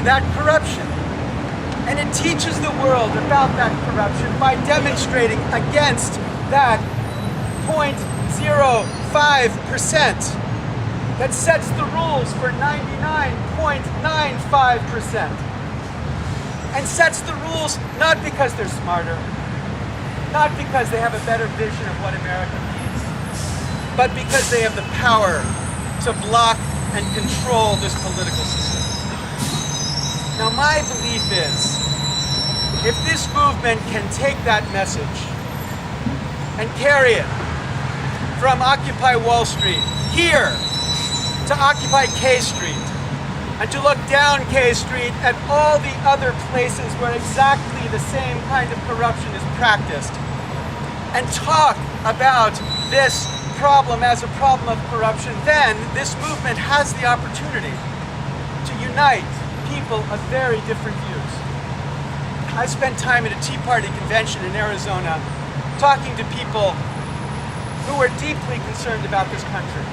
that corruption. And it teaches the world about that corruption by demonstrating against that 0.05% that sets the rules for 99.95%. And sets the rules not because they're smarter, not because they have a better vision of what America needs, but because they have the power to block and control this political system. Now, my belief is, if this movement can take that message and carry it from Occupy Wall Street here to Occupy K Street, and to look down K Street at all the other places where exactly the same kind of corruption is practiced, and talk about this problem as a problem of corruption, then this movement has the opportunity to unite people of very different views. I spent time at a Tea Party convention in Arizona talking to people who were deeply concerned about this country.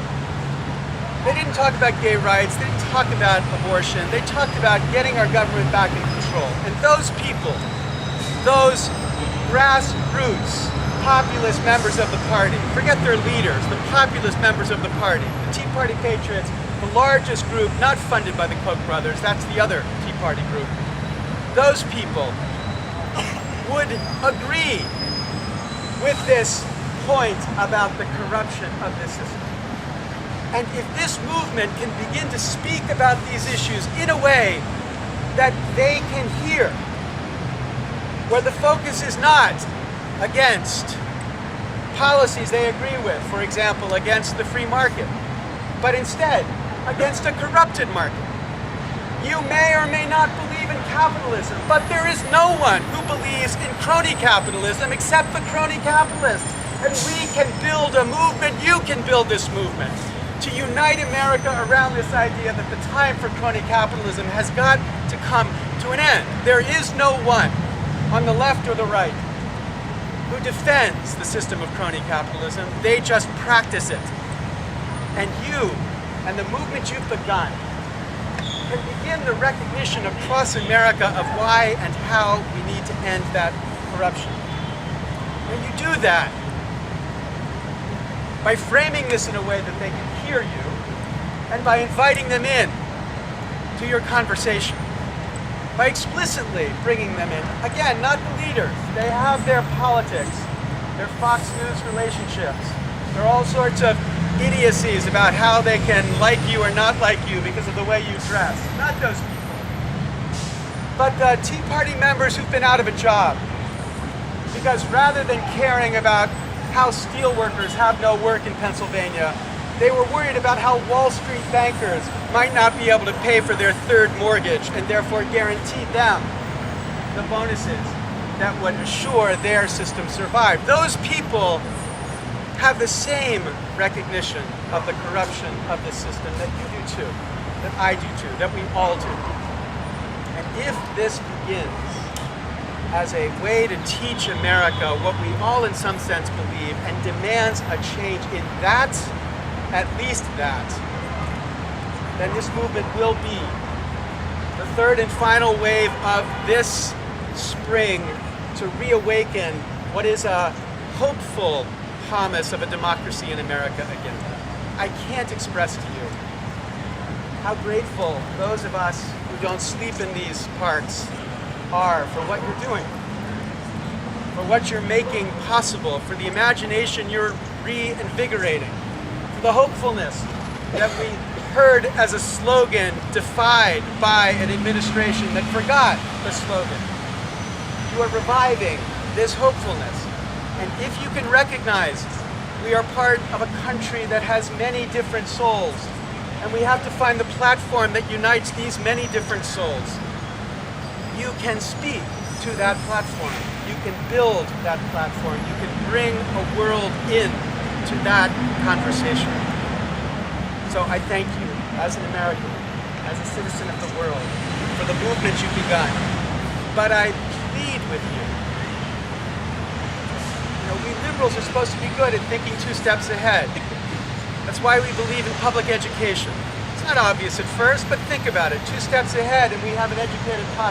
They didn't talk about gay rights, they didn't talk about abortion, they talked about getting our government back in control. And those people, those grassroots, populist members of the party, forget their leaders, the populist members of the party, the Tea Party Patriots, the largest group not funded by the Koch brothers, that's the other Tea Party group. Those people would agree with this point about the corruption of this system. And if this movement can begin to speak about these issues in a way that they can hear, where the focus is not against policies they agree with, for example, against the free market, but instead against a corrupted market. You may or may not believe in capitalism, but there is no one who believes in crony capitalism except the crony capitalists. And we can build a movement, you can build this movement, to unite America around this idea that the time for crony capitalism has got to come to an end. There is no one on the left or the right who defends the system of crony capitalism. They just practice it. And you and the movement you've begun can begin the recognition across America of why and how we need to end that corruption. When you do that, by framing this in a way that they can hear you, and by inviting them in to your conversation, by explicitly bringing them in. Again, not the leaders. They have their politics, their Fox News relationships. There are all sorts of idiocies about how they can like you or not like you because of the way you dress. Not those people. But the Tea Party members who've been out of a job. Because rather than caring about how steelworkers have no work in Pennsylvania, they were worried about how Wall Street bankers might not be able to pay for their third mortgage and therefore guarantee them the bonuses that would assure their system survive. Those people have the same recognition of the corruption of the system that you do too, that I do too, that we all do. And if this begins as a way to teach America what we all in some sense believe and demands a change in that, at least that, then this movement will be the third and final wave of this spring to reawaken what is a hopeful promise of a democracy in America again. I can't express to you how grateful those of us who don't sleep in these parts are for what you're doing, for what you're making possible, for the imagination you're reinvigorating, for the hopefulness that we heard as a slogan defied by an administration that forgot the slogan. You are reviving this hopefulness. And if you can recognize we are part of a country that has many different souls, and we have to find the platform that unites these many different souls, you can speak to that platform. You can build that platform. You can bring a world in to that conversation. So I thank you as an American, as a citizen of the world, for the movement you've begun. But I plead with you. We liberals are supposed to be good at thinking 2 steps ahead. That's why we believe in public education. It's Not obvious at first, but think about it. 2 steps ahead and we have an educated population.